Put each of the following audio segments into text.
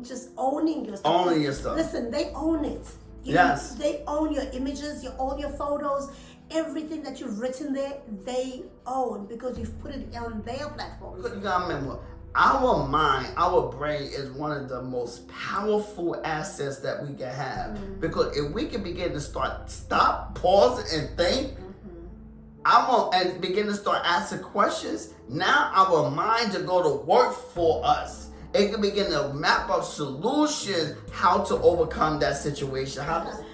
just owning your stuff. Owning your stuff. Listen, they own it. Yes. They own your images, all your photos, everything that you've written there, they own because you've put it on their platforms. You gotta remember, our mind, our brain is one of the most powerful assets that we can have. Because if we can begin to stop, pause, and think, and begin to start asking questions, now our minds are going to work for us. It can begin to map out solutions how to overcome that situation.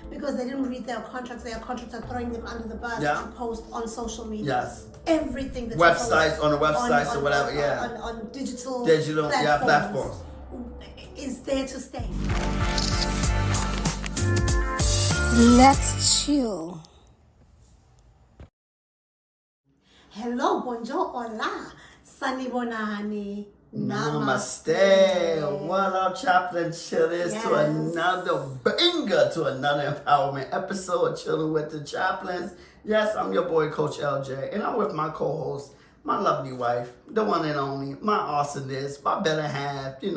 Because they didn't read their contracts are throwing them under the bus to post on social media. Yes. Everything that websites, on the websites or whatever, on digital platforms is there to stay. Let's chill. Hello, bonjour, hola, Sunny Bonani. Namaste. What up, Chaplain Chillers? To another banger, to another empowerment episode of Chilling With The Chaplins. Yes, I'm your boy, Coach LJ, and I'm with my co-host, my lovely wife, the one and only, my awesomeness, my better half, and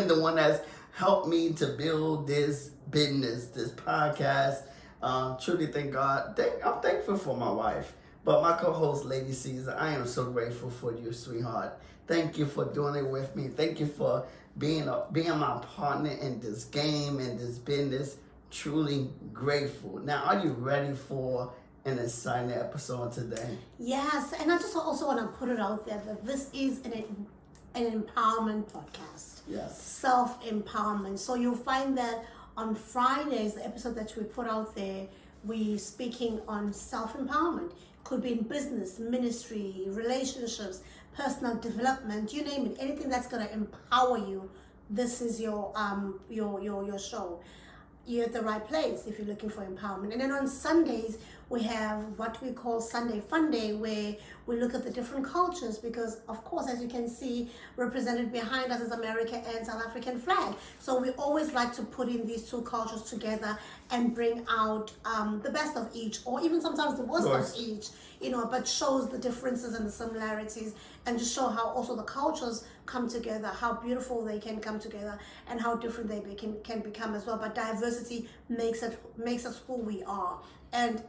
the one that's helped me to build this business, this podcast. Truly thank God. I'm thankful for my wife. But my co-host, Lady Caesar, I am so grateful for you, sweetheart. Thank you for doing it with me. Thank you for being my partner in this game, in this business. Truly grateful. Now, are you ready for an exciting episode today? Yes, and I just also want to put it out there that this is an empowerment podcast. Yes. Self-empowerment. So you'll find that on Fridays, the episode that we put out there, we speaking on self-empowerment. Could be in business, ministry, relationships, personal development, you name it. Anything that's gonna empower you, this is your show. You're at the right place if you're looking for empowerment. And then on Sundays, we have what we call Sunday Fun Day, where we look at the different cultures because, of course, as you can see, represented behind us is America and South African flag. So we always like to put in these two cultures together and bring out the best of each, or even sometimes the worst of each, but shows the differences and the similarities, and just show how also the cultures come together, how beautiful they can come together, and how different they can become as well. But diversity makes us who we are, and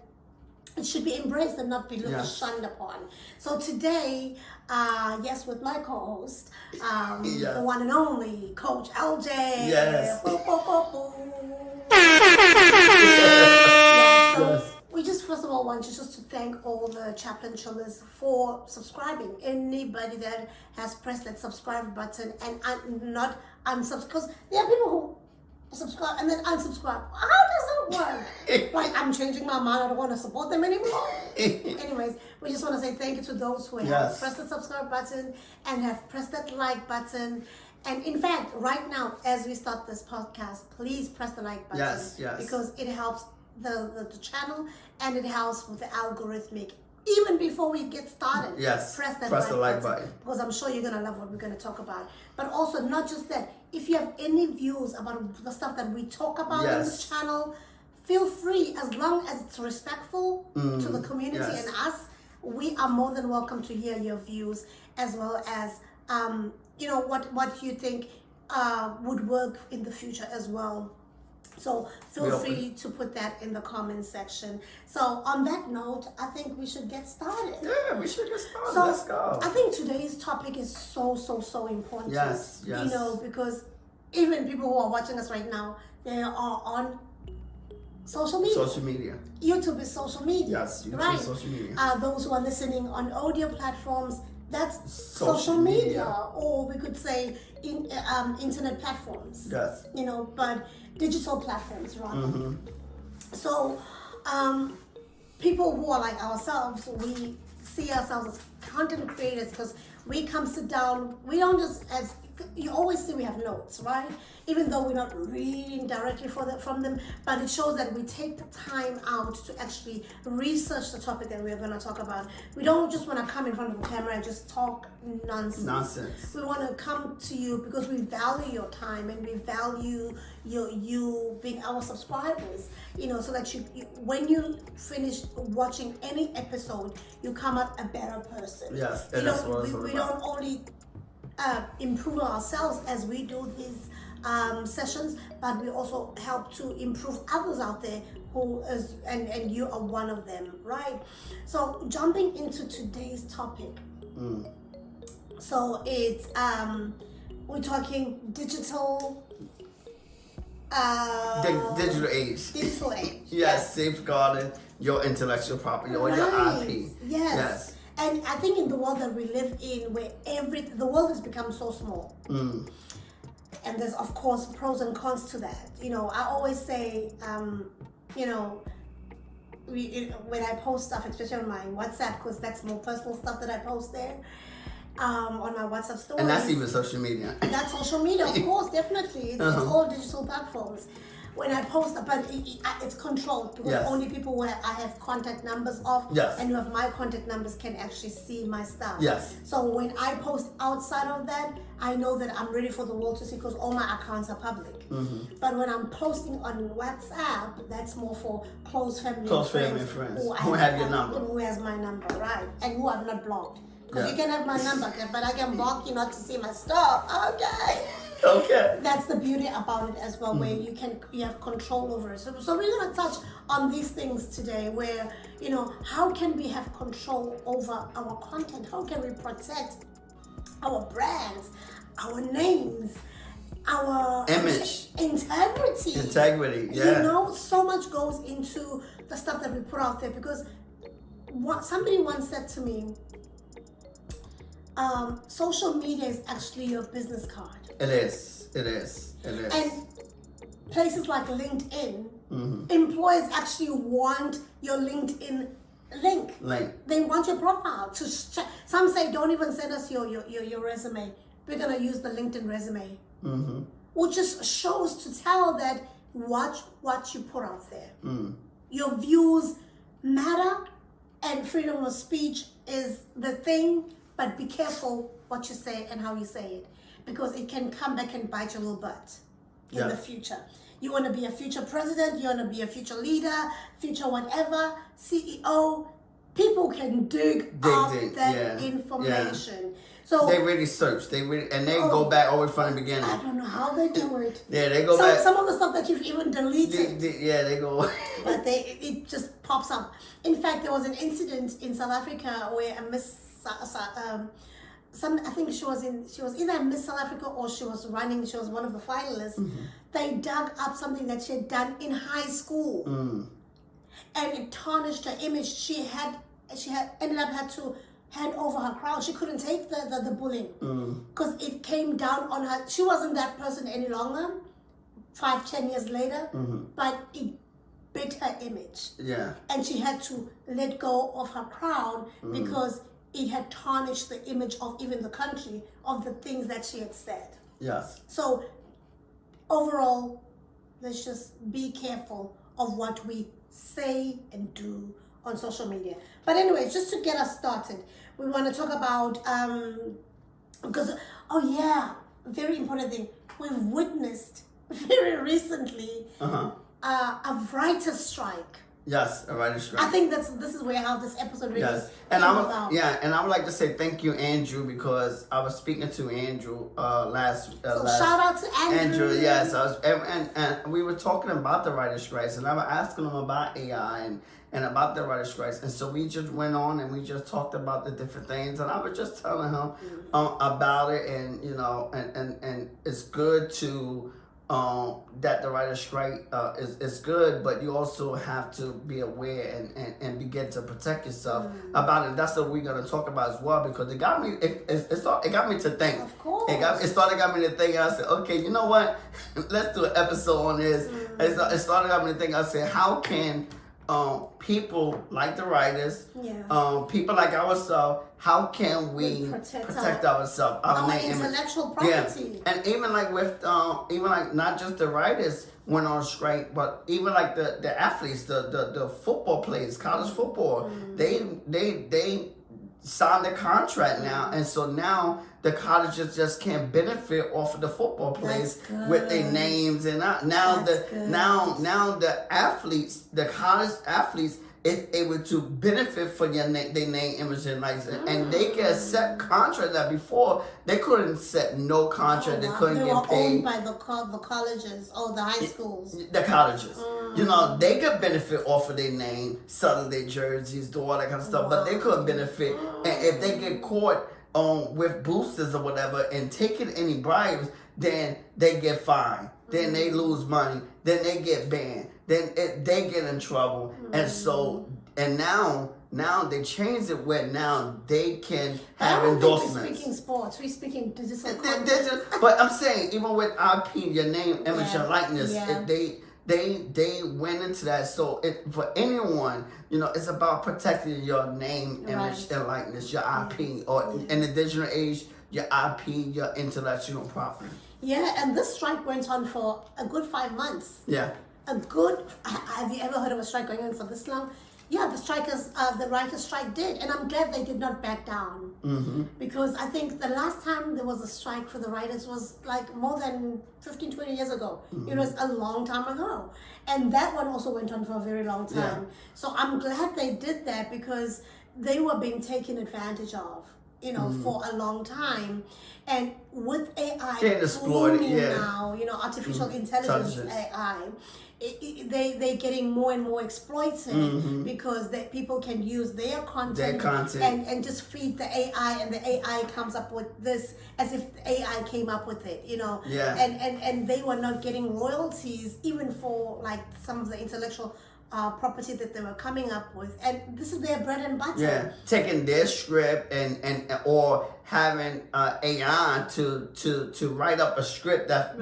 it should be embraced and not be looked shunned upon. So today, with my co-host, the one and only Coach LJ. Yes. We just first of all want just to thank all the Chaplain Chillers for subscribing. Anybody that has pressed that subscribe button and not unsubscribe, because there are people who subscribe and then unsubscribe. How does that work? Like, I'm changing my mind. I don't want to support them anymore. Anyways, we just want to say thank you to those who have pressed the subscribe button and have pressed that like button. And in fact, right now, as we start this podcast, please press the like button. Yes. Because it helps the channel, and it helps with the algorithmic. Even before we get started, press the like button. Because I'm sure you're going to love what we're going to talk about. But also, not just that, if you have any views about the stuff that we talk about in this channel, feel free, as long as it's respectful to the community and us. We are more than welcome to hear your views, as well as what you think would work in the future as well. So feel free to put that in the comment section. So on that note, I think we should get started. Yeah, we should get started. So let's go. I think today's topic is so important. Yes. Because even people who are watching us right now, they are on social media. YouTube is social media. Yes, YouTube right? is social media. Those who are listening on audio platforms, that's social media, or we could say internet platforms. Yes. But digital platforms rather. So people who are like ourselves, we see ourselves as content creators because we come sit down. We don't just, as you always see, we have notes, right? Even though we're not reading directly from them, but it shows that we take the time out to actually research the topic that we're going to talk about. We don't just want to come in front of the camera and just talk nonsense. We want to come to you because we value your time and we value you being our subscribers, so that you when you finish watching any episode, you come out a better person. Yes, and that's what it's all we about. don't only improve ourselves as we do these sessions, but we also help to improve others out there who is, and you are one of them, right? So jumping into today's topic. So it's we're talking digital digital age. Digital age. Yes, safeguarding your intellectual property or your IP. Yes. And I think in the world that we live in, where the world has become so small, and there's of course pros and cons to that. You know, I always say, you know, when I post stuff, especially on my WhatsApp, because that's more personal stuff that I post there, on my WhatsApp stories. And that's even social media. That's social media, of course, definitely. It's all digital platforms. When I post, but it's controlled because only people where I have contact numbers of and who have my contact numbers can actually see my stuff. Yes. So when I post outside of that, I know that I'm ready for the world to see because all my accounts are public. But when I'm posting on WhatsApp, that's more for close family and friends who have your number. Who has my number, right? And who I've not blocked. Because you can have my number, but I can block you not to see my stuff. Okay. That's the beauty about it as well, where you have control over it. So we're gonna touch on these things today, where you know, how can we have control over our content? How can we protect our brands, our names, our image, integrity? Yeah. You know, so much goes into the stuff that we put out there because somebody once said to me, social media is actually your business card. It is. And places like LinkedIn, employers actually want your LinkedIn link. They want your profile to check. Some say, don't even send us your resume. We're going to use the LinkedIn resume. Which just shows to tell that watch what you put out there. Your views matter and freedom of speech is the thing. But be careful what you say and how you say it, because it can come back and bite your little butt in the future. You want to be a future president, you want to be a future leader, future whatever, CEO, people can dig up that information. So they really search, they go back always from the beginning. I don't know how they do it. They go back. Some of the stuff that you've even deleted. They go. But it just pops up. In fact, there was an incident in South Africa where a I think she was either Miss South Africa or she was one of the finalists. They dug up something that she had done in high school, and it tarnished her image. She ended up had to hand over her crown. She couldn't take the bullying because it came down on her. She wasn't that person any longer 5-10 years later, but it bit her image, and she had to let go of her crown because it had tarnished the image of even the country of the things that she had said. Yes. So overall, let's just be careful of what we say and do on social media. But anyway, just to get us started, we want to talk about because very important thing, we've witnessed very recently a writer's strike. Yes, a writer's strike. I think this is how this episode really came about. And I would like to say thank you, Andrew, because I was speaking to Andrew last. So shout out to Andrew. Yes, I was, and we were talking about the writer's strikes, and I was asking him about AI and about the writer's strikes, and so we just went on and we just talked about the different things, and I was just telling him about it, and you know, and it's good to. That the writer's strike is good, but you also have to be aware and begin to protect yourself about it. That's what we're gonna talk about as well, because it got me. It got me to think. Of course. It got me to think. And I said, okay, you know what? Let's do an episode on this. It got me to think. I said, how can people like the writers, people like ourselves, how can we protect ourselves, our intellectual property? And even like with not just the writers went on strike, but even like the athletes, the football players, college football, they signed a contract now, and so now the colleges just can't benefit off of the football players with their names, and now the athletes, the college athletes, is able to benefit for your their name, image, and license, and they can set contract that before they couldn't set no contract. They couldn't They were get paid. owned by the colleges or the high schools. The colleges, you know, they could benefit off of their name, selling their jerseys, do all that kind of stuff, but they couldn't benefit. And if they get caught with boosters or whatever and taking any bribes, then they get fined. Then they lose money. Then they get banned. Then they get in trouble. And so, and now they changed it where now they can have endorsements. We're speaking sports. We're speaking digital content. But I'm saying, even with IP, your name, image, and likeness, they went into that. So for anyone, you know, it's about protecting your name, image, and likeness, your IP, or in the digital age, your IP, your intellectual property. Yeah, and this strike went on for a good 5 months. Yeah. Have you ever heard of a strike going on for this long? Yeah, the writers' strike did, and I'm glad they did not back down. Because I think the last time there was a strike for the writers was like more than 15, 20 years ago. It was a long time ago. And that one also went on for a very long time. So I'm glad they did that because they were being taken advantage of, you know, for a long time. And with AI booming now, you know, artificial intelligence, AI, they're getting more and more exploited because people can use their content, and just feed the AI, and the AI comes up with this as if the AI came up with it, you know. And they were not getting royalties even for like some of the intellectual property that they were coming up with, and this is their bread and butter. Yeah, taking their script and or having AI to write up a script that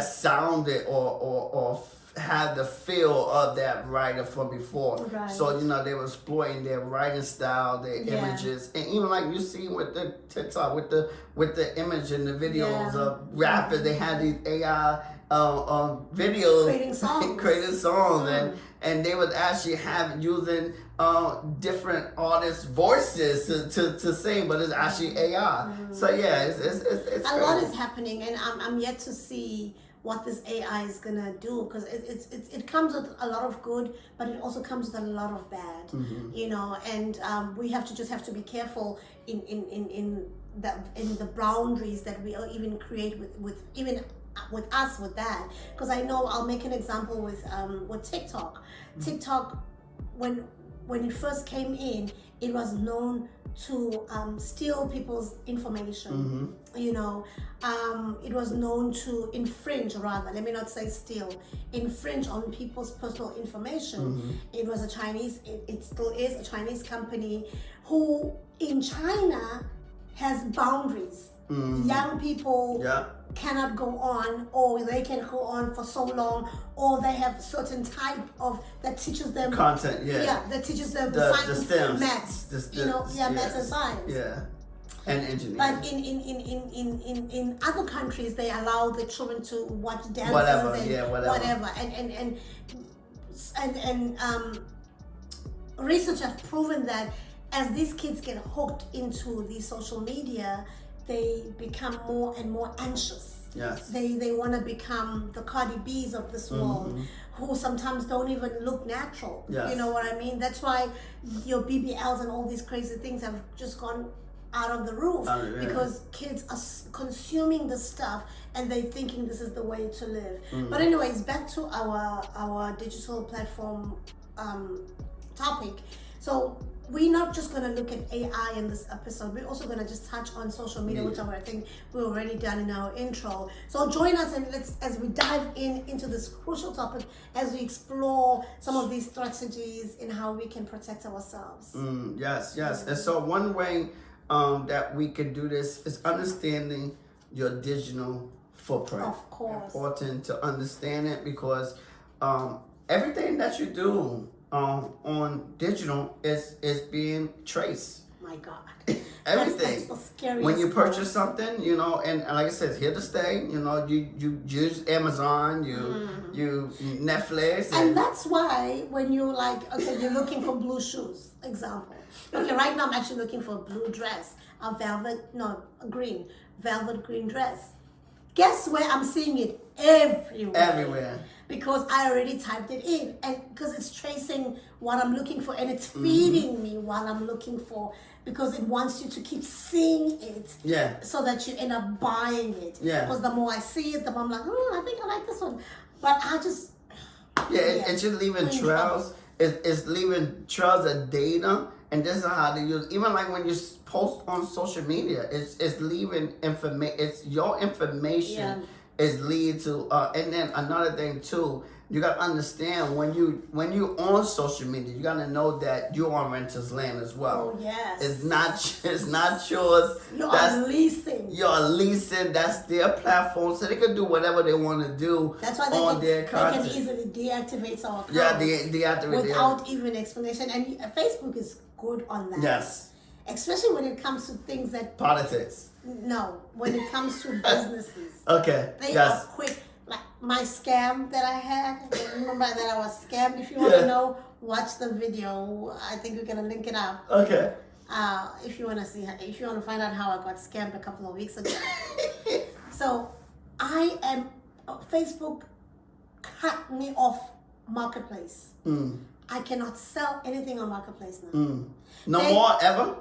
sounded or had the feel of that writer from before. So, you know, they were exploiting their writing style, their images, and even like you see with the TikTok, with the image and the videos of rappers, they had these AI videos creating songs, and they would actually have using different artists' voices to sing, but it's actually AI. So yeah, it's a lot is happening, and I'm yet to see what this AI is gonna do, because it comes with a lot of good, but it also comes with a lot of bad, you know. And we have to be careful in the boundaries that we even create with us with that. Because I know, I'll make an example with TikTok. TikTok, when it first came in, it was known to steal people's information. You know, it was known to infringe, rather, let me not say steal, infringe on people's personal information. It was a Chinese, it still is a Chinese company who in China has boundaries. Young people cannot go on, or they can go on for so long, or they have certain type of that teaches them content, that teaches them the science, STEM, maths, maths and science, and engineering. But in other countries, they allow the children to watch dances whatever, and research has proven that as these kids get hooked into the social media, they become more and more anxious. They want to become the Cardi B's of this world, who sometimes don't even look natural. You know what I mean? That's why your BBLs and all these crazy things have just gone out of the roof, because kids are consuming the stuff and they thinking this is the way to live. But anyways, back to our digital platform topic. So we're not just going to look at AI in this episode. We're also going to just touch on social media, which I think we've already done in our intro. So join us, and as we dive into this crucial topic, as we explore some of these strategies in how we can protect ourselves. Yes. And so one way that we can do this is understanding your digital footprint. Of course. Important to understand it, because everything that you do on digital is being traced. My God. Everything. That's the scariest when you purchase something, you know, and like I said, it's here to stay. You know, you use Amazon, you Netflix, and that's why when you're like, okay, you're looking for blue shoes, example. Okay, right now I'm actually looking for a blue dress, a velvet green dress. Guess where I'm seeing it? Everywhere. Everywhere. Because I already typed it in, and because it's tracing what I'm looking for, and it's feeding me what I'm looking for, because it wants you to keep seeing it, so that you end up buying it. Because the more I see it, the more I'm like, I think I like this one, but I just it's just leaving trails. It's leaving trails of data, and this is how they use. Even like when you post on social media, it's leaving information. It's your information. Is lead to and then another thing too, you gotta understand when you on social media, you gotta know that you're on renter's land as well. Oh yes. It's not yours. You're leasing. You're leasing. That's their platform, so they can do whatever they want to do. That's why their content. They can easily deactivate our accounts. Yeah, deactivate without even explanation. And Facebook is good on that. Yes. Especially when it comes to things that politics. No, when it comes to businesses. Okay. They are quick. Like my scam that I had. Remember that I was scammed? If you want to know, watch the video. I think we're gonna link it up. Okay. If you want to find out how I got scammed a couple of weeks ago. So, Facebook cut me off Marketplace. I cannot sell anything on Marketplace now. No more ever?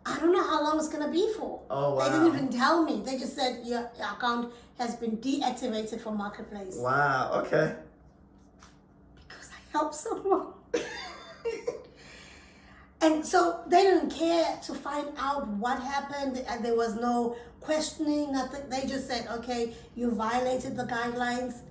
I don't know how long it's going to be for. Oh, wow. They didn't even tell me. They just said your account has been deactivated from Marketplace. Wow, okay. Because I helped someone. And so they didn't care to find out what happened. And there was no questioning, nothing. They just said, okay, you violated the guidelines.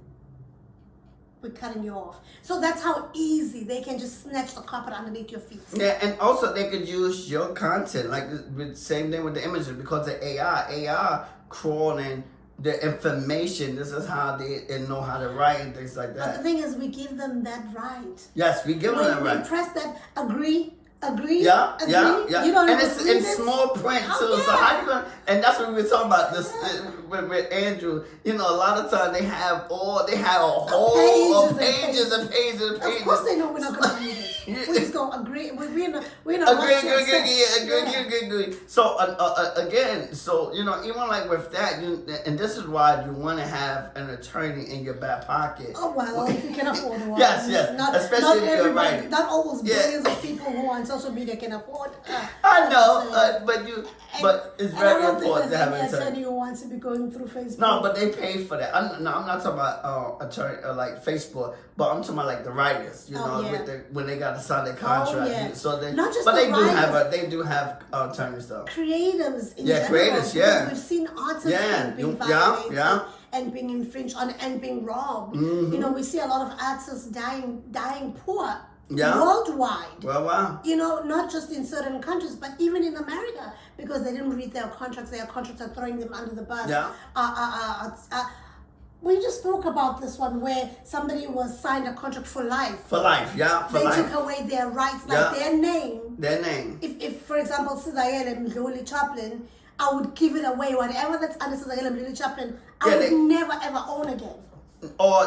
We're cutting you off. So that's how easy they can just snatch the carpet underneath your feet. Yeah, and also they could use your content, like the same thing with the images, because the AI crawling the information. This is how they know how to write and things like that. But the thing is, we give them that right. Yes, we give them that right. We press that agree. Yeah. You don't and it's in small print too. Yeah. So how you gonna? And that's what we were talking about this with Andrew. You know, a lot of times they have a whole pages and pages. Of course, they know we're not gonna read it. We're just gonna agree. We're not. Agree. So again, so you know, even like with that, and this is why you want to have an attorney in your back pocket. Oh well, if you can afford one. Yes. Especially if you're writing. Not all those billions of people who are on social media can afford. I know, but it's very important to have an attorney who wants to be going through Facebook. No, but they pay for that. I'm not talking about attorney like Facebook, but I'm talking about like the writers. You know, when they got to sign their contract. So they, not just but they writers, they do have attorneys though. Creatives in general. Creators. Yeah, we've seen artists being violated and being infringed on and being robbed. You know, we see a lot of artists dying poor. Worldwide. Well, wow. You know, not just in certain countries, but even in America, because they didn't read their contracts. Their contracts are throwing them under the bus. We just spoke about this one where somebody was signed a contract for life. For life. They took away their rights, like their name. If for example, Chilling Chaplin, I would give it away. Whatever that's under Chilling Chaplin, I would never ever own again. Or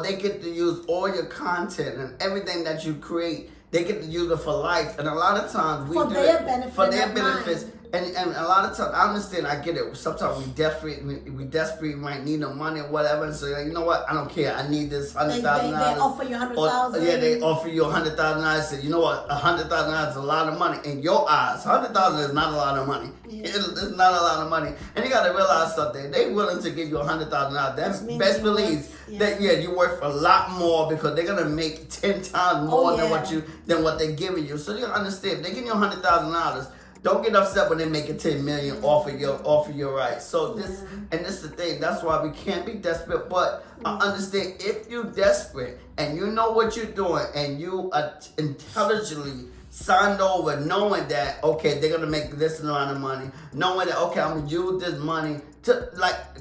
they get to use all your content and everything that you create. They get to use it for life, and a lot of times for their benefits. And a lot of times, I understand, I get it. Sometimes we desperately might need the money or whatever. And so, you know what? I don't care. I need this $100,000. They offer you $100,000. Yeah, they offer you $100,000. Say, you know what? $100,000 is a lot of money in your eyes. $100,000 is not a lot of money. It's not a lot of money. And you got to realize something. They willing to give you $100,000. That's best believes that you're worth a lot more, because they're gonna make 10 times more than what they're giving you. So you gotta understand. They give you $100,000. Don't get upset when they make it 10 million off of your rights. So this is the thing. That's why we can't be desperate. But I understand, if you're desperate and you know what you're doing and you are intelligently signed over, knowing that they're gonna make this amount of money, knowing that I'm gonna use this money to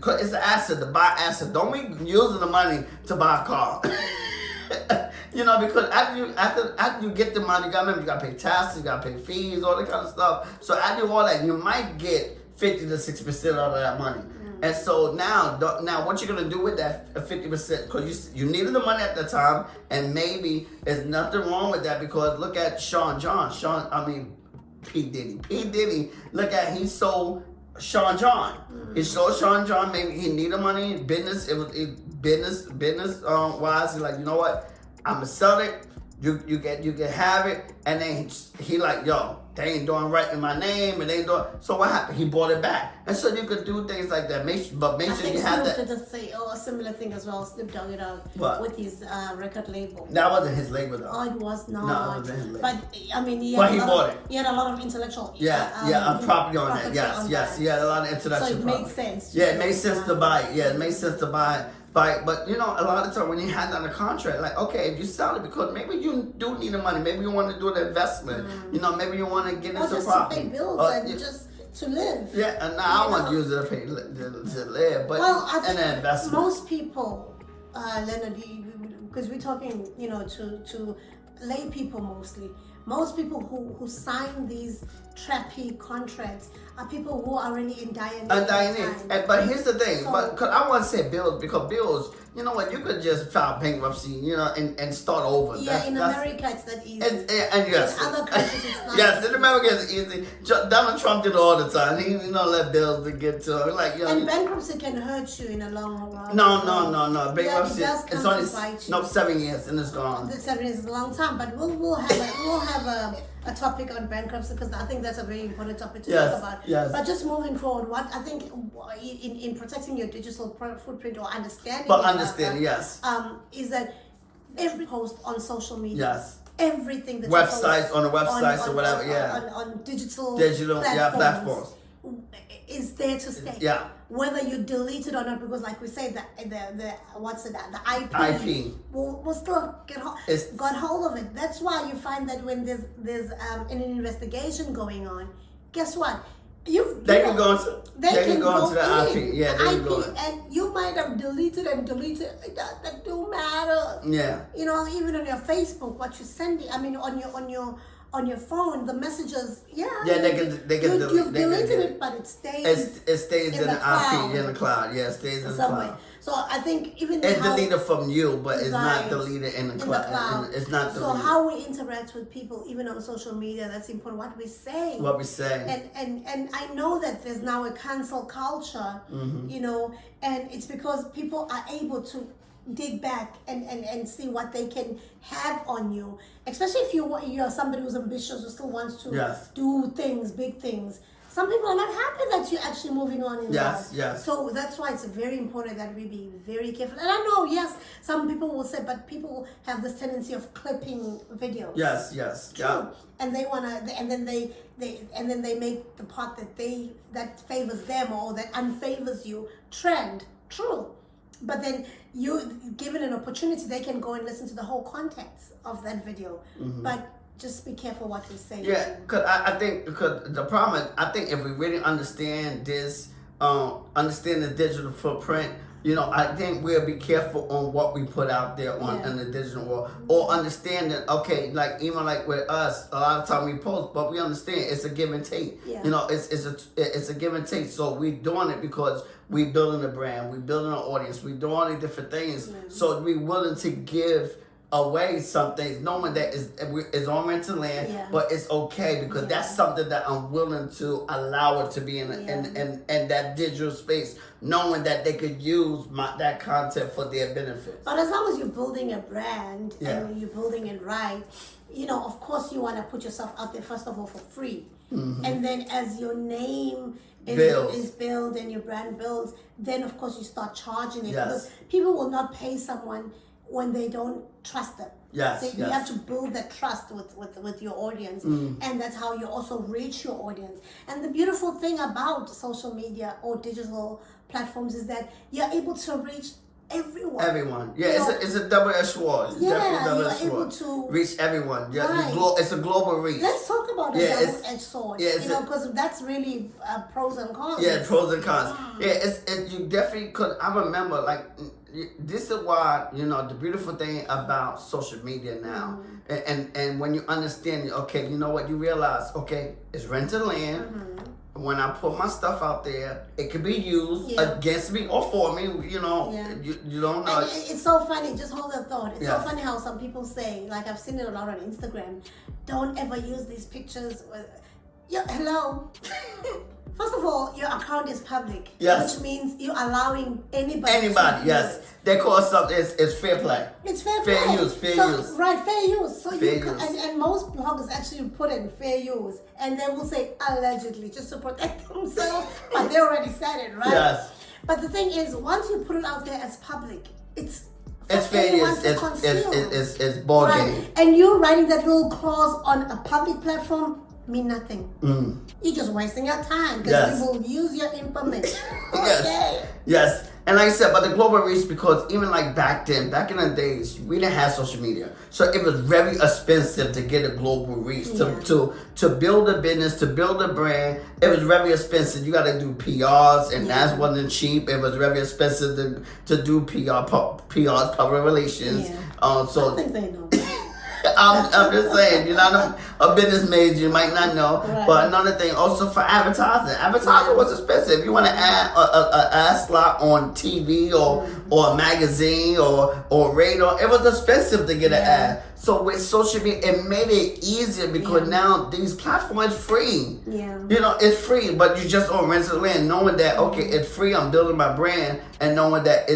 cause it's an asset to buy assets. Don't be using the money to buy a car. You know, because after you get the money, you gotta pay taxes, you gotta pay fees, all that kind of stuff. So after all that, you might get 50 to 60% out of that money. And so now what you're gonna do with that 50%? Because you needed the money at the time, and maybe there's nothing wrong with that, because look at P. Diddy. Look at, he sold Sean John. He showed Sean John maybe he needed money, business. Business wise. He's like, you know what? I'ma sell it. You can have it. And then he like, yo, they ain't doing right in my name, and they ain't doing. So what happened? He bought it back, and so you could do things like that. Make sure you have that. I think Snoop did say a similar thing as well. Snoop Dogg it out with his record label. That wasn't his label though. Oh, it was not. No, it wasn't his label. But I mean, he bought it. He had a lot of intellectual. Property on that. Yes. He had a lot of intellectual. So it made sense. Yeah, it made sense to buy it. Yeah, it made sense to buy it. But a lot of time when you had that on a contract, like, okay, if you sell it because maybe you do need the money, maybe you want to do an investment, maybe you want to get into just property, to pay bills and just to live. Yeah, and now I want to use it to pay to live, but I think an investment. Most people, Leonard, because we're talking, to lay people mostly. Most people who sign these trappy contracts are people who are really in dire need. But here's the thing, cause I want to say bills, because bills, you know what, you could just file bankruptcy, and start over. Yeah, in America it's that easy. And yes. In other countries it's not. Yes, in America it's easy. Donald Trump did it all the time. He let bills to get to him. Like, and bankruptcy can hurt you in a long run. No. Bankruptcy, it's only 7 years and it's gone. The 7 years is a long time, but we'll have a topic on bankruptcy, because I think that's a very important topic to talk about. Yes. But just moving forward, what I think in protecting your digital footprint or understanding, is that every post on social media, everything that websites on the websites or whatever, on digital platforms is there to stay. Yeah. Whether you delete it or not, because like we say, the IP will still got hold of it. That's why you find that when there's an investigation going on, guess what? They can go into the IP. Yeah, they can go in. And you might have deleted. That don't matter. Yeah. Even on your Facebook, what you're sending. I mean, on your phone, the messages. Yeah. Yeah, they can delete. You've deleted it, but it stays. It stays in the IP, in the cloud. Yeah, it stays in the cloud. So I think even it's deleted from you, but it's not deleted in the cloud. It's not deleted. So how we interact with people, even on social media, that's important. What we say. And I know that there's now a cancel culture, and it's because people are able to dig back and see what they can have on you, especially if you're somebody who's ambitious, who still wants to do things, big things. Some people are not happy that you're actually moving on in life. Yes. So that's why it's very important that we be very careful. And I know, yes, some people will say, but people have this tendency of clipping videos. Yes. True. Yeah. And they and then they make the part that favors them or that unfavors you trend. True. But then you given an opportunity, they can go and listen to the whole context of that video. But just be careful what you say. Yeah, because I think the problem is, I think if we really understand this, understand the digital footprint, I think we'll be careful on what we put out there in the digital world, or understand that, okay, like even like with us, a lot of time we post, but we understand it's a give and take. Yeah. It's a give and take. So we're doing it because we building a brand, we building an audience, we doing all these different things. So we're willing to give away some things, knowing that it's on rental land, but it's okay because that's something that I'm willing to allow it to be in that digital space, knowing that they could use that content for their benefit. But as long as you're building a brand and you're building it right, of course you want to put yourself out there first of all for free, and then as your name is built and your brand builds, then of course you start charging it, because people will not pay someone when they don't trust them. You have to build that trust with your audience, and that's how you also reach your audience. And the beautiful thing about social media or digital platforms is that you're able to reach everyone. It's a double-edged sword. You're able to reach everyone. It's a global reach. Let's talk about a double-edged sword. Because that's really pros and cons. Pros and cons. You definitely could. I remember, like, this is why, the beautiful thing about social media now, and when you understand, okay, you know what, you realize, okay, it's rented land. When I put my stuff out there, it can be used against me or for me. You don't know. And it's so funny. Just hold that thought. It's so funny how some people say, like I've seen it a lot on Instagram, don't ever use these pictures. Hello. First of all, your account is public. Yes. Which means you're allowing anybody. Anybody, yes. They call something, it's fair play. It's fair play. Fair use, fair use. Right, fair use. So fair you can, use. And most bloggers actually put in fair use. And they will say allegedly, just to protect themselves. But they already said it, right? Yes. But the thing is, once you put it out there as public, it's fair use. It's ball game. And you writing that little clause on a public platform mean nothing. You're just wasting your time because we will use your information. Yes. And like I said, but the global reach, because even like back in the days, we didn't have social media. So it was very expensive to get a global reach, to build a business, to build a brand. It was very expensive. You got to do PRs, and that wasn't cheap. It was very expensive to do PRs, public relations. So I think they know. I'm just saying, you're not a business major, you might not know. Right. But another thing, also for advertising. Advertising was expensive. If you want to add a ad slot on TV or a magazine or radio, it was expensive to get an ad. So with social media, it made it easier because now these platforms free. Yeah. You know, it's free, but you just don't rinse it in, knowing that, okay, it's free, I'm building my brand, and knowing that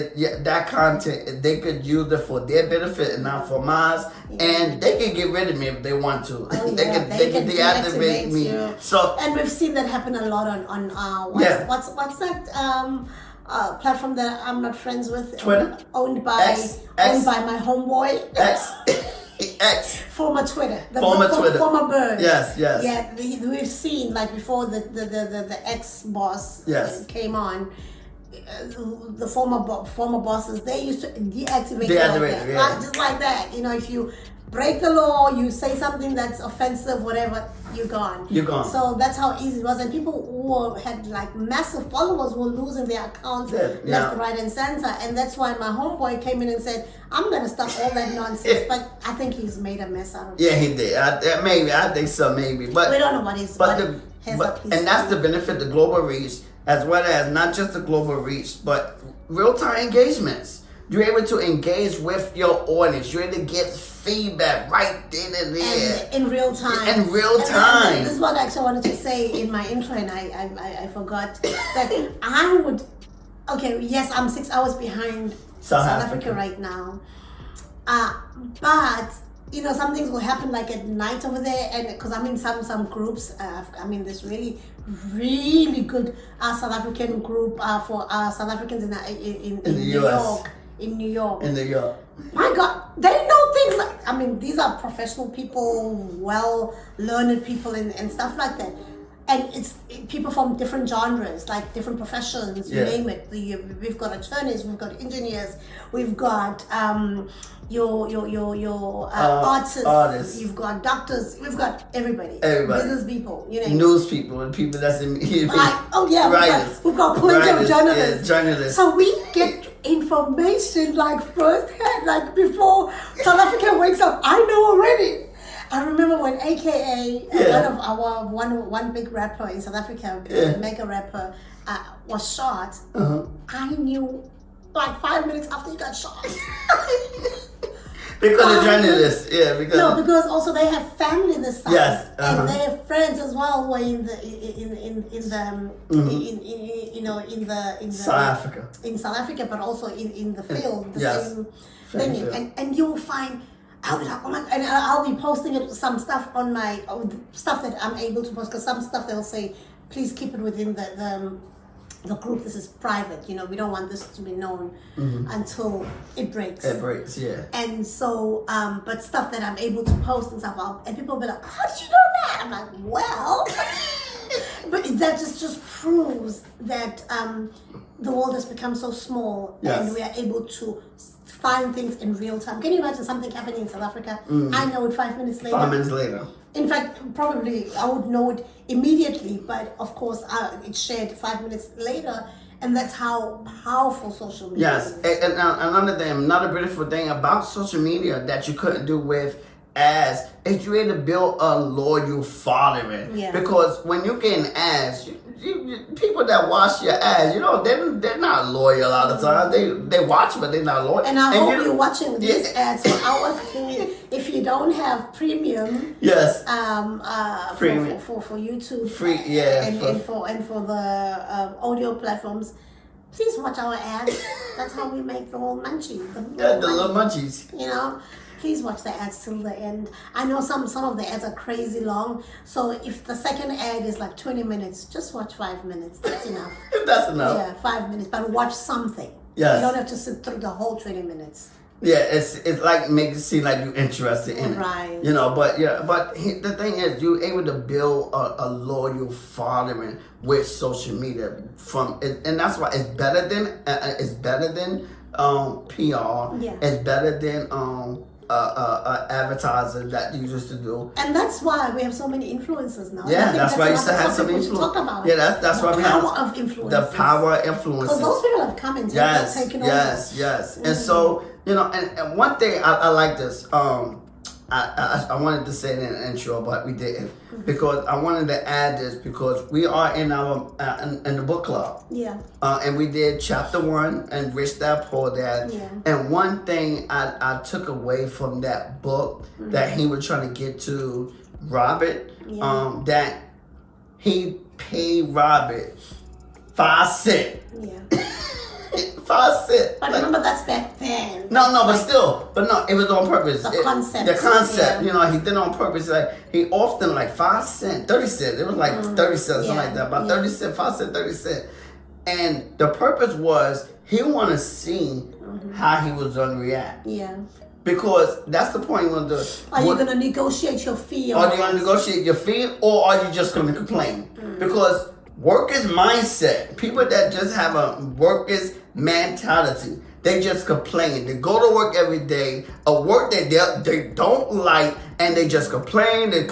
that content, they could use it for their benefit and not for mine. And they can get rid of me if they want to. They can deactivate me. You. So, and we've seen that happen a lot on what's that platform that I'm not friends with? Twitter. Owned by my homeboy. X. Former Twitter. Twitter. Former Bird. Yes. Yeah, we've seen, like, before the ex-boss came on, the former bosses, they used to deactivate it. Just like that. You know, if you break the law, you say something that's offensive, whatever, you're gone. So that's how easy it was. And people who had like massive followers were losing their accounts left, right, and center. And that's why my homeboy came in and said, I'm going to stop all that nonsense. But I think he's made a mess out of it. Yeah, he did. I think so, maybe. But we don't know what he's and that's the benefit, the global reach, as well as not just the global reach, but real-time engagements. You're able to engage with your audience. You're able to get feedback right then and there. And in real time. In real time. This is what I actually wanted to say in my intro, and I forgot that I would. Okay, yes, I'm 6 hours behind South Africa right now. But you know, some things will happen like at night over there, and because I'm in some groups. I'm in this really good South African group for South Africans in New York. In New York. My God, they know things like, I mean, these are professional people, well-learned people and stuff like that. And it's people from different genres, like different professions, you name it. We've got attorneys, we've got engineers, we've got your artists, you've got doctors, we've got everybody. Business people, you know. News people and people that's in writers. We've got plenty of journalists. Journalists. So we get information like firsthand, like before South Africa wakes up. I know already. I remember when AKA, one big rapper in South Africa, mega rapper, was shot. I knew like 5 minutes after he got shot. Because the journalists, because also they have family this side, and they have friends as well who are in South Africa, but also in the field, the same thing, and you'll find. I'll be like, oh my, and I'll be posting some stuff on my stuff that I'm able to post, because some stuff they'll say, please keep it within the group. This is private. You know, we don't want this to be known until it breaks. It breaks, yeah. And so, but stuff that I'm able to post and stuff, and people will be like, how did you know that? I'm like, well, but that just proves that the world has become so small, and we are able to find things in real time. Can you imagine something happening in South Africa? I know it 5 minutes later. 5 minutes later. In fact, probably I would know it immediately, but of course it's shared 5 minutes later, and that's how powerful social media is. Yes, and another beautiful thing about social media that you couldn't do with ads is you're able to build a loyal following. Because when you're getting ads, people that watch your ads, they're not loyal all the time. They watch, but they're not loyal. And I hope you're watching these ads for our thing. If you don't have premium, yes, premium for YouTube, free, and for the audio platforms, please watch our ads. That's how we make the little munchies. The little munchies. Please watch the ads till the end. I know some of the ads are crazy long. So if the second ad is like 20 minutes, just watch 5 minutes. That's enough. That's enough. Yeah, 5 minutes. But watch something. Yes. You don't have to sit through the whole 20 minutes. Yeah, it's like makes it seem like you're interested in right. it. But the thing is, you're able to build a loyal following with social media and that's why it's better than PR. Yeah. It's better than advertising that you used to do. And that's why we have so many influencers now. Yeah, that's why you used to have so many influencers. Talk about yeah, that's why we have the power of influencers. The power of influencers. Because those people have come and taken over. Yes. Mm-hmm. And so, and one thing I like this. I wanted to say it in the intro, but we didn't because I wanted to add this because we are in our in the book club. Yeah. And we did chapter 1 and Rich Dad Poor Dad. Yeah. And one thing I took away from that book that he was trying to get to Robert, that he paid Robert 5 cents. Yeah. 5 cents. But remember, that's back then. No, it was on purpose. The concept. The concept, he did it on purpose. Like he often 5 cents, 30 cents. It was like 30 cents, something like that. About 30 cents, 5 cents, 30 cents. And the purpose was he wanted to see how he was gonna react. Yeah. Because that's the point when are you gonna negotiate your fee? Are you gonna negotiate your fee, or are you just gonna complain? Because workers' mindset, people that just have a workers' mentality, they just complain. They go to work every day, a work that they don't like, and they just complain, but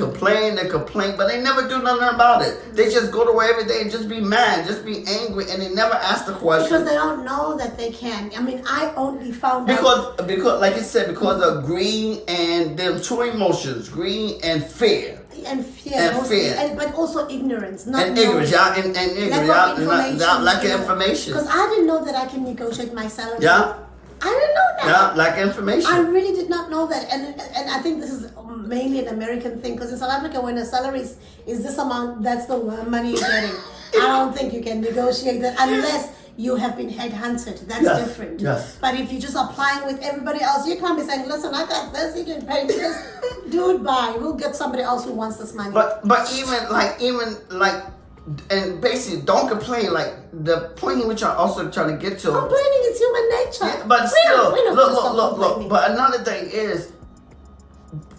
they never do nothing about it. They just go to work every day and just be mad, just be angry, and they never ask the question. Because they don't know that they can. I mean, I only found out. Because like you said, because of greed and them two emotions, greed and fear. And fear, but also ignorance, not and ignorance, and ignorance, lack of information. Because I didn't know that I can negotiate my salary. Yeah, I didn't know that. Yeah, lack of information. I really did not know that, and I think this is mainly an American thing. Because in South Africa, when a salary is this amount, that's the money you're getting. I don't think you can negotiate that unless you have been headhunted. That's different. Yes. But if you're just applying with everybody else, you can't be saying, listen, I got this, you can pay me this. Dude, bye. We'll get somebody else who wants this money. But even and basically don't complain. Like the point in which I'm also trying to get to. Complaining is human nature. Yeah, but still, look. But another thing is,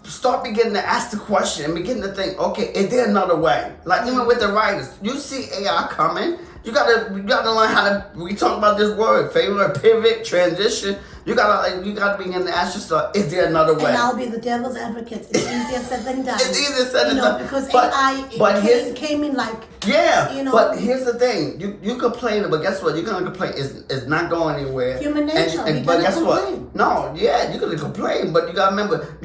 start beginning to ask the question and begin to think, okay, is there another way? Like even with the writers, you see AI coming. You gotta learn how to. We talk about this word, favorite, pivot, transition. You gotta begin to ask yourself, is there another way? And I'll be the devil's advocate. It's easier said than done. It's easier said than done. Because AI came in like. Yeah, but here's the thing. You complain, but guess what? You're gonna complain. It's not going anywhere. Human nature. But guess what? No, yeah, you're gonna complain, but you gotta remember,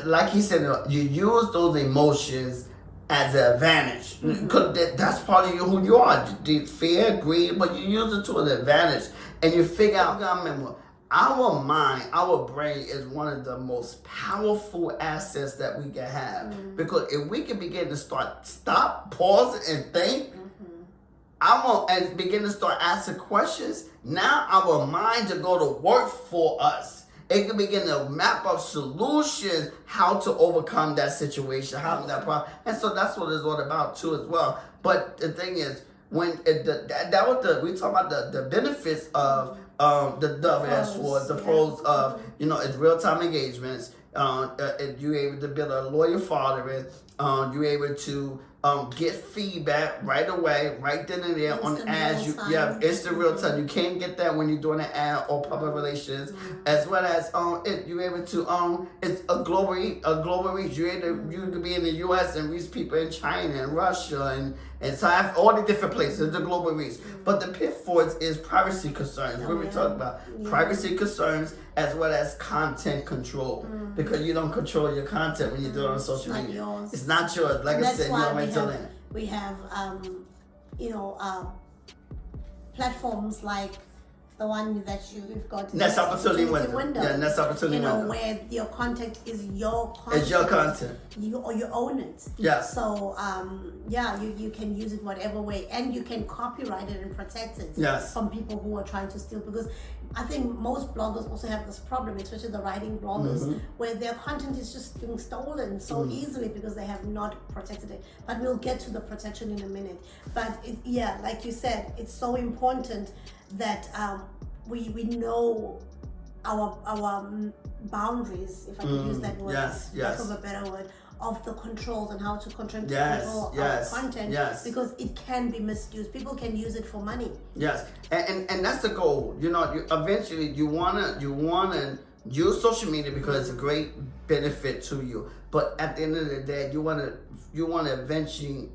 like he said, you use those emotions as an advantage. Because that's part of who you are. The fear, greed, but you use it to an advantage. And you figure out, you gotta remember, our mind, our brain is one of the most powerful assets that we can have. Because if we can begin to stop, pause, and think, and begin to start asking questions, now our minds are going to work for us. It can begin to map out solutions, how to overcome that situation, how that problem. And so that's what it's all about too as well. But the thing is, when we talk about the benefits of the WS4, the pros of, it's real-time engagements, you're able to build a loyal following, you're able to get feedback right away, right then and there on ads. You have instant real time. You can't get that when you're doing an ad or public relations, as well as you're able to it's a global reach. You can be in the U.S. and reach people in China and Russia and so I have all the different places. The global reach, but the pitfalls is privacy concerns. What we talk about privacy concerns as well as content control, because you don't control your content when you do it on social media. Yours. It's not yours. Like I said, we have platforms like the one that you've got. Next opportunity window. Yeah, next opportunity window. Where your content is your content. It's your content. You own it. Yeah. So you can use it whatever way, and you can copyright it and protect it. Yes. From people who are trying to steal, because I think most bloggers also have this problem, especially the writing bloggers, where their content is just being stolen so easily because they have not protected it. But we'll get to the protection in a minute. But like you said, it's so important that we know our boundaries, if I could use that word, lack of a better word, of the controls and how to control our content, because it can be misused. People can use it for money. Yes, and that's the goal. Eventually you wanna use social media because it's a great benefit to you. But at the end of the day, you wanna eventually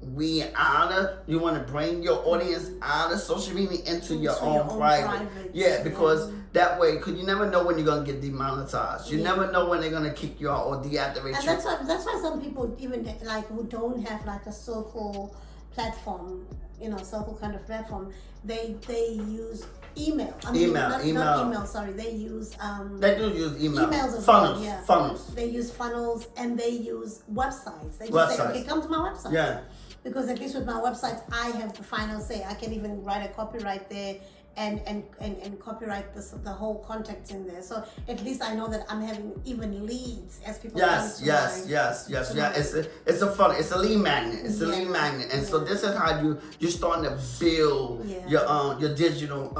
you wanna bring your audience out of social media into your own private. Yeah, because that way, because you never know when you're gonna get demonetized. You never know when they're gonna kick you out or deactivate you. And that's why some people, even like who don't have like a circle platform, circle kind of platform, they use email. Not email. Sorry, they use. They do use email. Emails as funnels. Well, Funnels. They use funnels, and they use websites. They just say, "Okay, come to my website." Yeah. Because at least with my website, I have the final say. I can even write a copyright there and copyright the whole context in there. So at least I know that I'm having even leads as people. Yes. Yeah. It's a lead magnet. It's a lead magnet, and so this is how you're starting to build your digital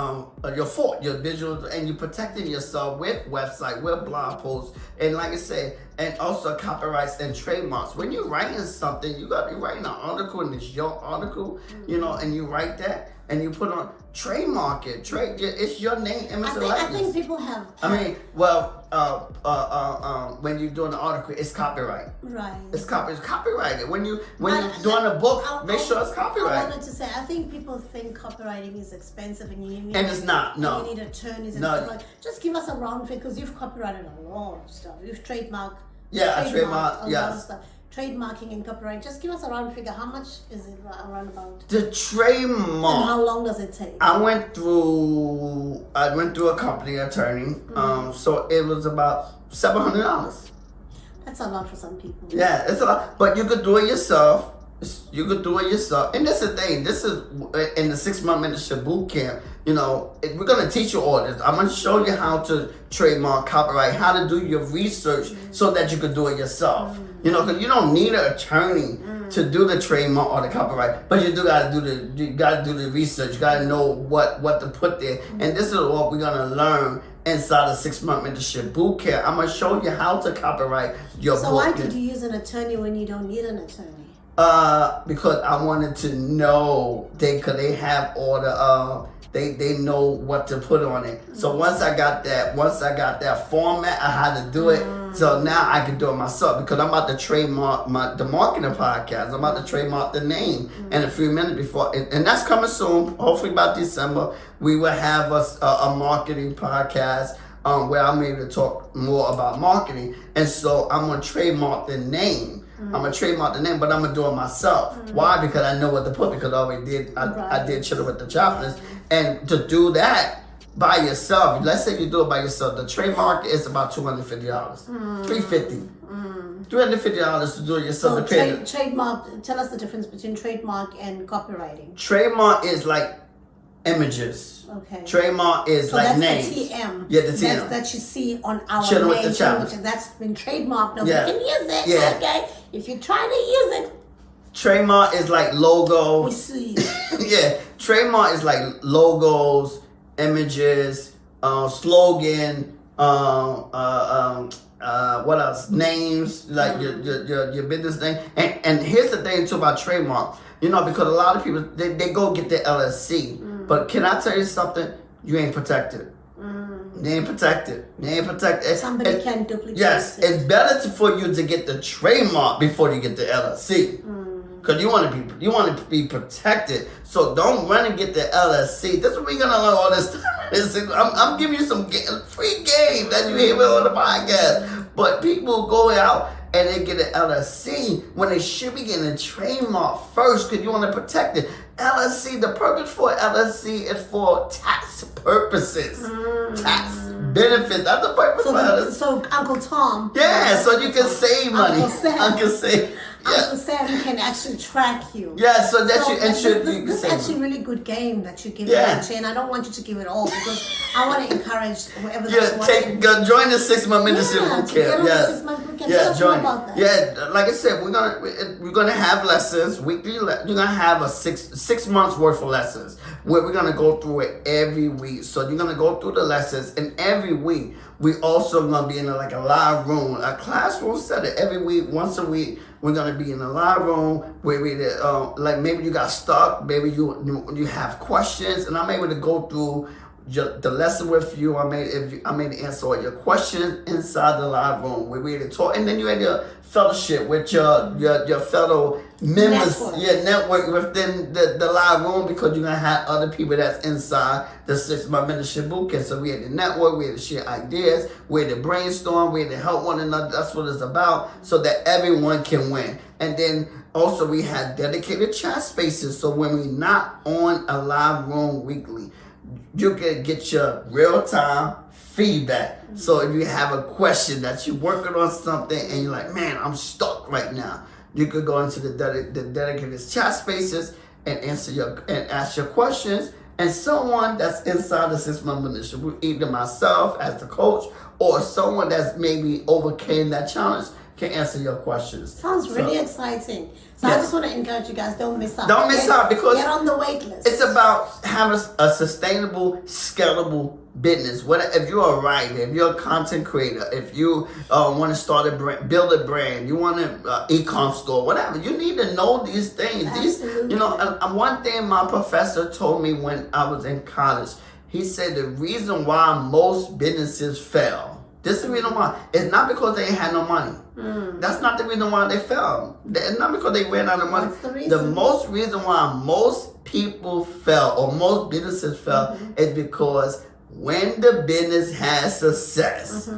your digital, and you're protecting yourself with website, with blog posts, and like I said, and also copyrights and trademarks. When you're writing something, you got to be writing an article, and it's your article, and you write that. And you put on trademark it. It's your name, image, and likeness. I think people have. When you're doing an article, it's copyright. Right. It's copyrighted. When you're doing a book, make sure it's copyrighted. I wanted to say, I think people think copywriting is expensive, and you need. And it's not. No. You need attorneys and stuff like. Just give us a round figure, because you've copyrighted a lot of stuff. You've trademarked. Yeah, I trademark. A lot of stuff. Trademarking and copyright. Just give us a round figure. How much is it around about? The trademark. And how long does it take? I went through a company attorney. So it was about $700. That's a lot for some people. Yeah, it's a lot. But you could do it yourself. And that's the thing. This is in the 6-month mentorship boot camp. We're gonna teach you all this. I'm gonna show you how to trademark, copyright, how to do your research so that you could do it yourself. Because you don't need an attorney to do the trademark or the copyright, but you gotta do the research. You gotta know what to put there. And this is what we're gonna learn inside the 6-month mentorship boot camp. I'm gonna show you how to copyright your book. So why did you use an attorney when you don't need an attorney? Because I wanted to know they have all the they know what to put on it. So once I got that format, I had to do it. So now I can do it myself, because I'm about to trademark the marketing podcast. I'm about to trademark the name in a few minutes before, and that's coming soon. Hopefully by December, we will have a marketing podcast where I'm able to talk more about marketing. And so I'm gonna trademark the name. I'm gonna trademark the name, but I'm gonna do it myself. Why? Because I know what to put. Because I already did. I did Chilling With The Chaplins, and to do that by yourself. Let's say you do it by yourself. The trademark is about $250, $350 to do it yourself. So trademark. Tell us the difference between trademark and copywriting. Trademark is like images. Okay. Trademark is like names. The TM. Yeah, the TM. That you see on our Chilling With name. The Chaplins. That's been trademarked. Nobody can use it. Yeah. Okay. If you try to use it. Trademark is like logos. We see. Yeah. Trademark is like logos, images, slogan, what else? Names, like your business name. And here's the thing too about trademark. Because a lot of people they go get their LLC. But can I tell you something? You ain't protected. They ain't protected. Somebody can duplicate. Yes, it's better for you to get the trademark before you get the LLC. Because you want to be protected. So don't run and get the LLC. This is what we're gonna learn all this time. I'm giving you some free game that you hear on the podcast. But people go out and they get an LLC when they should be getting a trademark first, because you want to protect it. LLC, the purpose for LLC is for tax purposes. Tax benefits. That's the purpose for LLC. So Uncle Tom. Yeah, so you can save money. Uncle Sam. Uncle Sam can actually track you. Yeah, so that you ensure you can This is save actually a money. really good game that you give Archie, and I don't want you to give it all because I want to encourage whoever that's watching. Join the 6-month mentorship boot camp. Yes. Yeah, join. About that. Yeah, like I said, we're gonna have lessons weekly. You're gonna have a six months worth of lessons where we're gonna go through it every week. So you're gonna go through the lessons, and every week we also gonna be in a live room, a classroom setting. Every week, once a week, we're gonna be in a live room where we like maybe you got stuck, maybe you have questions, and I'm able to go through the lesson with you. I made answer all your questions inside the live room where we had to talk, and then you had your fellowship with your fellow members, network within the live room, because you're gonna have other people that's inside the 6-month mentorship bootcamp. So we had to network, we had to share ideas, we had to brainstorm, we had to help one another. That's what it's about, so that everyone can win. And then also we had dedicated chat spaces, so when we're not on a live room weekly, you can get your real-time feedback. So if you have a question that you're working on something and you're like, man, I'm stuck right now, you could go into the dedicated chat spaces and ask your questions. And someone that's inside the 6-month mentorship, either myself as the coach or someone that's maybe overcame that challenge, can answer your questions. Sounds really exciting. So I just want to encourage you guys, don't miss out. Don't miss out, because get on the wait list. It's about having a sustainable, scalable business. If you're a writer, if you're a content creator, if you want to start a brand, build a brand, you want an e-com store, whatever, you need to know these things. Absolutely. One thing my professor told me when I was in college, he said the reason why most businesses fail, this is the reason why. It's not because they had no money. That's not the reason why they failed. It's not because they ran out of money. What's the reason? The most reason why most people fail or most businesses fail is because when the business has success,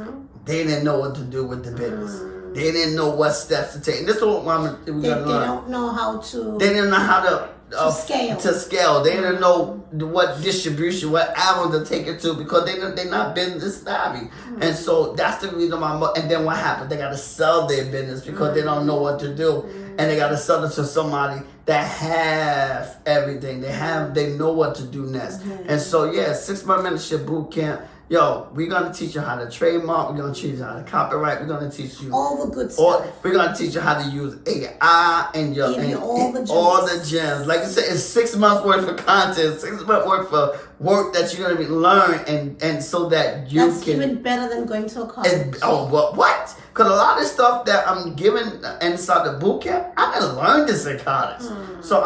they didn't know what to do with the business. They didn't know what steps to take. And this is what we're going to learn. They don't know how to. They didn't know how to scale. They didn't know what distribution, what album to take it to, because they're not business savvy. And so that's the reason why. And then what happened? They got to sell their business because they don't know what to do, and they got to sell it to somebody that have everything. They know what to do next. And so 6-month mentorship boot camp. Yo, we're going to teach you how to trademark. We're going to teach you how to copyright. We're going to teach you all the good stuff. We're going to teach you how to use AI and all the gems. Like I said, it's 6 months worth of content, 6 months worth of work that you're going to learn, and so that you That's can. That's even better than going to a college. What? Because a lot of stuff that I'm giving inside the boot camp, I didn't learn this in college. So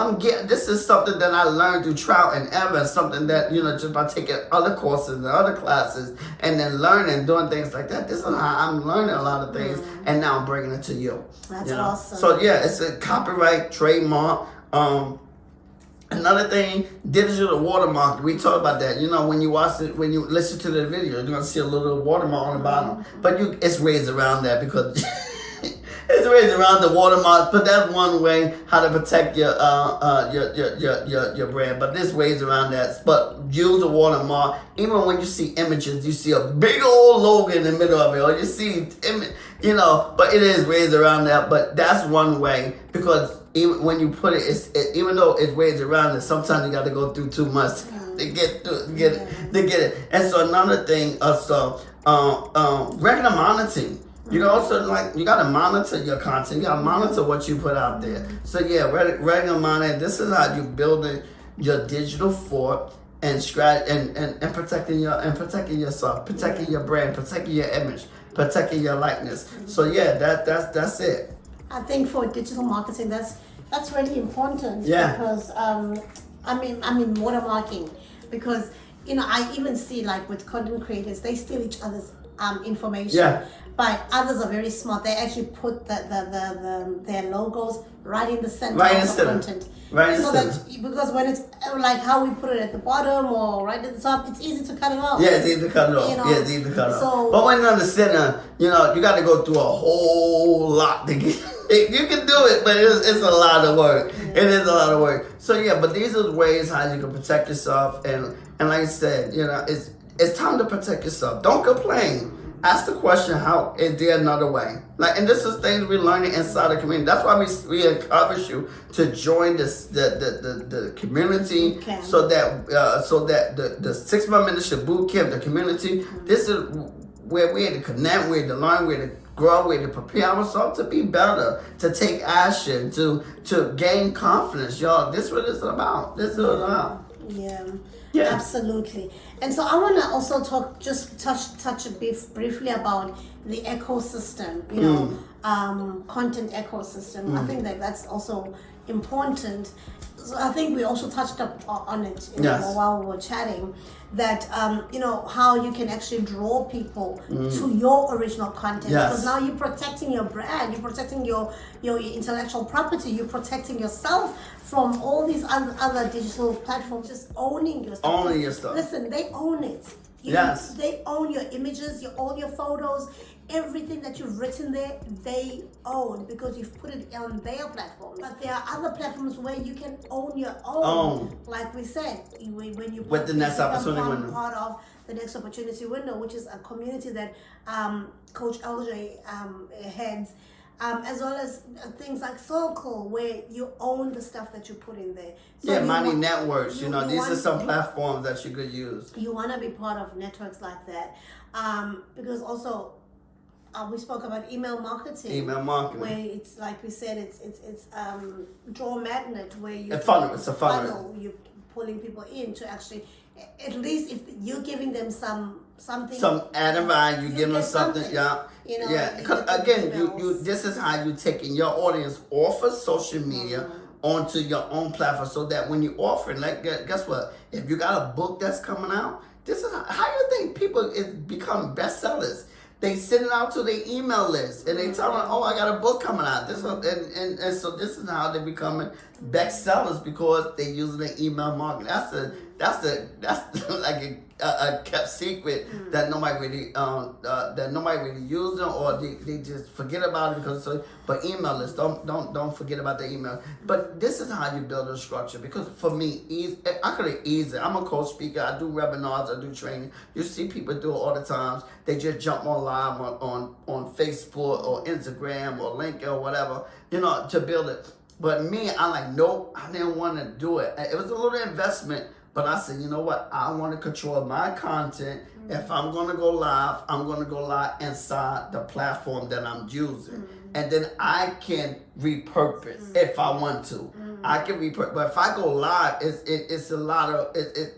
this is something that I learned through trial and error, something that, just by taking other courses and other classes and then learning, doing things like that. This is how I'm learning a lot of things, and now I'm bringing it to you. That's awesome. So it's a copyright, trademark. Another thing, digital watermark. We talk about that. When you watch it, when you listen to the video, you're gonna see a little watermark on the bottom. But it's ways around that, because it's ways around the watermark. But that's one way how to protect your brand. But there's ways around that. But use a watermark. Even when you see images, you see a big old logo in the middle of it, or you see But it is ways around that. But that's one way, because even when you put it, even though it's ways around it, sometimes you got to go through too much to get it. And so another thing, regular monitoring. You got to monitor your content. You got to monitor what you put out there. So regular monitoring. This is how you building your digital fort and protecting yourself, protecting your brand, protecting your image, protecking your likeness. So that's it. I think for digital marketing, that's really important. Yeah. Because watermarking, because I even see, like, with content creators, they steal each other's information. Yeah. But others are very smart. They actually put their logos right in the center of the content. Right in the center. Because when it's like how we put it at the bottom or right at the top, it's easy to cut it off. Yeah, it's easy to cut it off. It's easy to cut it off. But when you're in the center, you got to go through a whole lot to get. You can do it, but it's a lot of work. It is a lot of work. So yeah, but these are ways how you can protect yourself, and like I said, it's time to protect yourself. Don't complain. Ask the question, how is there another way? And this is things we're learning inside the community. That's why we encourage you to join the community, so that the 6-month mentorship boot camp, the community, this is where we're to connect, we're to learn, we're to grow, we're to prepare ourselves to be better, to take action, to gain confidence, y'all. This is what it's about. This is what it's about. Yeah, absolutely. And so I want to also touch a bit briefly about the ecosystem, content ecosystem. I think that's also important. So I think we also touched up on it while we were chatting, that how you can actually draw people to your original content, because now you're protecting your brand, you're protecting your intellectual property, you're protecting yourself from all these other digital platforms. Just owning your stuff. Owning your stuff. Listen, they own it. They own your images, all your photos, everything that you've written there, they own, because you've put it on their platform. But there are other platforms where you can own your own. Like we said, when you with the next opportunity window, part of the next opportunity window, which is a community that Coach LJ heads. As well as things like Circle, where you own the stuff that you put in there. So Money Networks, these are some platforms that you could use. You want to be part of networks like that. Because also, we spoke about email marketing. Where it's, like we said, it's draw magnet, where you... It's a funnel. You're pulling people in to actually, at least if you're giving them something, some added value, you give them something. Because again, you this is how you taking your audience off of social media onto your own platform, so that when you offer it, guess what? If you got a book that's coming out, this is how you think people become bestsellers. They send it out to their email list, and they tell them, "Oh, I got a book coming out." This and so this is how they're becoming bestsellers, because they're using the email marketing. That's like a kept secret that nobody really using, or they just forget about it but email lists, don't forget about the email. But this is how you build a structure, because for me, I could have easily, I'm a coach speaker, I do webinars, I do training. You see people do it all the times. They just jump on live on Facebook or Instagram or LinkedIn or whatever, to build it. But me, I'm like, nope, I didn't want to do it. It was a little investment. But I said, you know what? I want to control my content. If I'm going to go live, I'm going to go live inside the platform that I'm using. And then I can repurpose if I want to. I can repurpose. But if I go live, it's a lot of,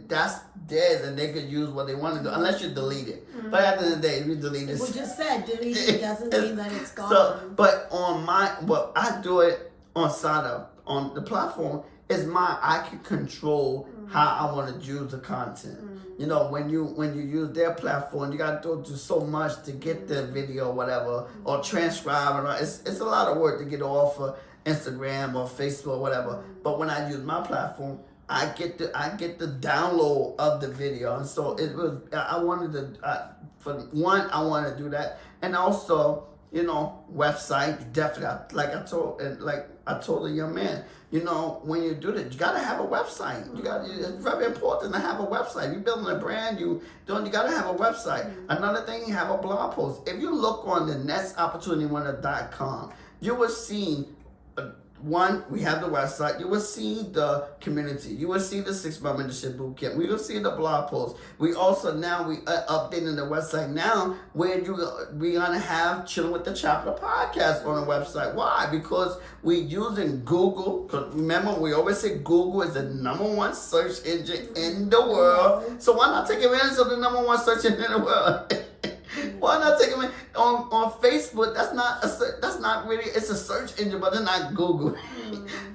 that's theirs, and they could use what they want to do, unless you delete it. But at the end of the day, if you delete it. We just said delete it doesn't mean that it's gone. So, but I do it on the platform, I can control how I want to use the content. When you use their platform, you got to do so much to get the video or whatever, or transcribe it. It's a lot of work to get off of Instagram or Facebook or whatever. But when I use my platform, I get the download of the video, and so it was. I wanted to I wanted to do that, and also website, definitely. Like I told the young man, when you do that, you gotta have a website. It's very important to have a website. You're building a brand, you gotta have a website. Another thing, you have a blog post. If you look on the nextopportunitywinner.com, you will see. One, we have the website. You will see the community. You will see the 6-month mentorship bootcamp. We will see the blog post. We also now updating the website now, where we're gonna have Chilling With The Chaplins podcast on the website. Why? Because we're using Google. Because remember, we always say Google is the #1 search engine in the world. So why not take advantage of the #1 search engine in the world? Why not take them on Facebook? That's not really. It's a search engine, but it's not Google.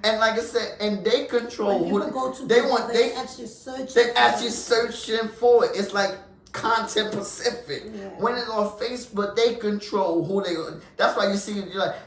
And like I said, and they control when people go to they Google, want. They actually searching for it. It's like content specific. When it's on Facebook, they control who they. That's why you see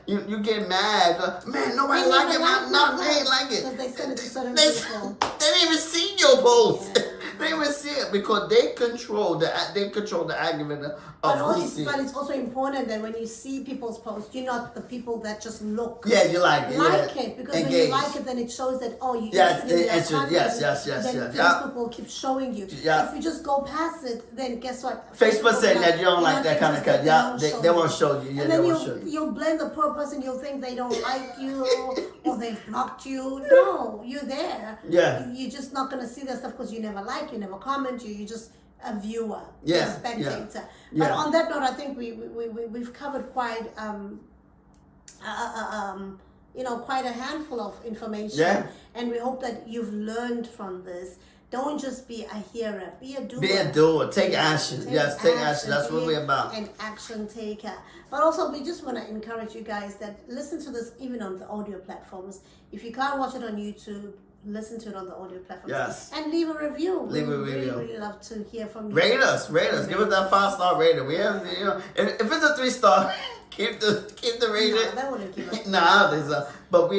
you get mad. Man, nobody like it. They ain't like it. Because they send it to certain people. They didn't even see your post. They even see it because they control the algorithm of who sees. But it's also important that when you see people's posts, you're not the people that just look. Yeah, you like it. It because when you like it, then it shows that you yes, Then Facebook will keep showing you. Yeah. If you just go past it, then guess what? Facebook saying that you don't like that kind of cut. Yeah, they won't show you. Yeah, and then you'll blame the poor person. You'll think they don't like you or they've blocked you. No, you're there. Yeah. You're just not gonna see that stuff because you never like, you never comment, you're just a viewer, a spectator. But on that note, I think we've covered quite quite a handful of information. Yeah. And we hope that you've learned from this. Don't just be a hearer, be a doer. Be a doer. Take action. Take action. That's what we're about. An action taker. But also, we just want to encourage you guys that listen to this even on the audio platforms. If you can't watch it on YouTube, listen to it on the audio platforms. Yes. And leave a review. Leave a review. Really love to hear from you. Rate us. Give us that 5-star rating. We have, if it's a 3-star, keep the rating. No, that wouldn't keep us. No, I don't think so. But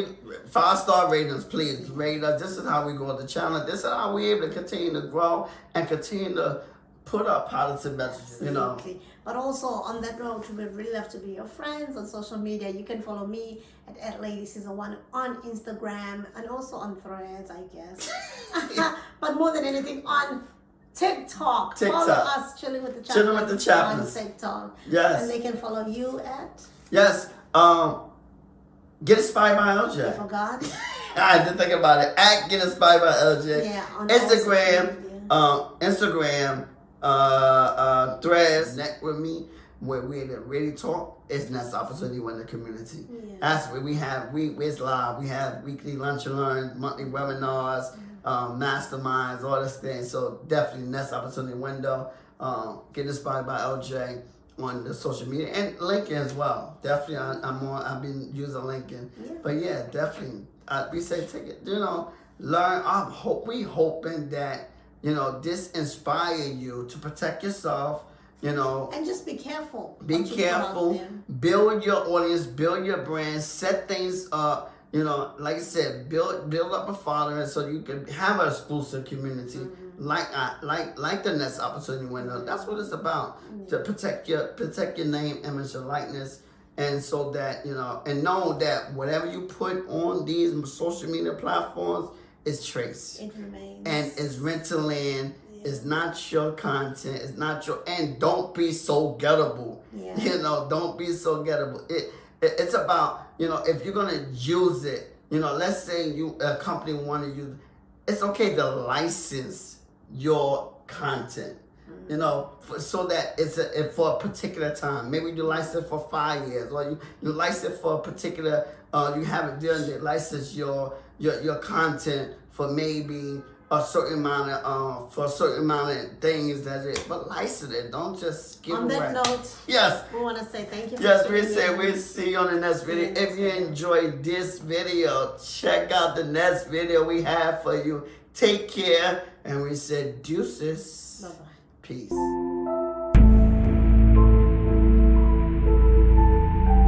5-star ratings, please rate us. This is how we grow the channel. This is how we're able to continue to grow and continue to put up positive messages. Absolutely. But also on that note, we would really love to be your friends on social media. You can follow me at @LadySeason1 on Instagram and also on Threads, I guess. But more than anything on TikTok. Follow us, Chilling With The Chaplins. Chilling With The Chaplins. On TikTok. Yes. And they can follow you at? Yes. Get Inspired by LJ. I forgot. I had to think about it. At Get Inspired by LJ. Yeah. On Instagram. Threads. Connect with me where we really talk. It's next opportunity in the community. Yeah. That's what we have. It's live. We have weekly lunch and learn, monthly webinars, masterminds, all this thing. So definitely next opportunity window. Get Inspired by LJ on the social media and LinkedIn as well. Definitely, I've been using LinkedIn. Yeah. But yeah, definitely. We say take it. Learn. We hoping that this inspire you to protect yourself. And just be careful. Be careful. Build your audience. Build your brand. Set things up. Like I said, build up a following so you can have an exclusive community. Like the next opportunity window. That's what it's about. To protect your name, image, and likeness. And so that, and know that whatever you put on these social media platforms is traced. It remains. And it's rental in. Yeah. It's not your content. It's not your, and don't be so gettable. Yeah. Don't be so gettable. It's about, if you're going to use it, let's say a company want to use, it's okay to license your content. So that it's for a particular time. Maybe you license it for 5 years, or you license it for a particular. You have it done. They license your content for maybe a certain amount of things but license it. Don't just give on away. On that note, yes, we want to say thank you. Yes, we'll see you on the next video. If you enjoyed this video, check out the next video we have for you. Take care, and we said deuces. Bye-bye. Peace.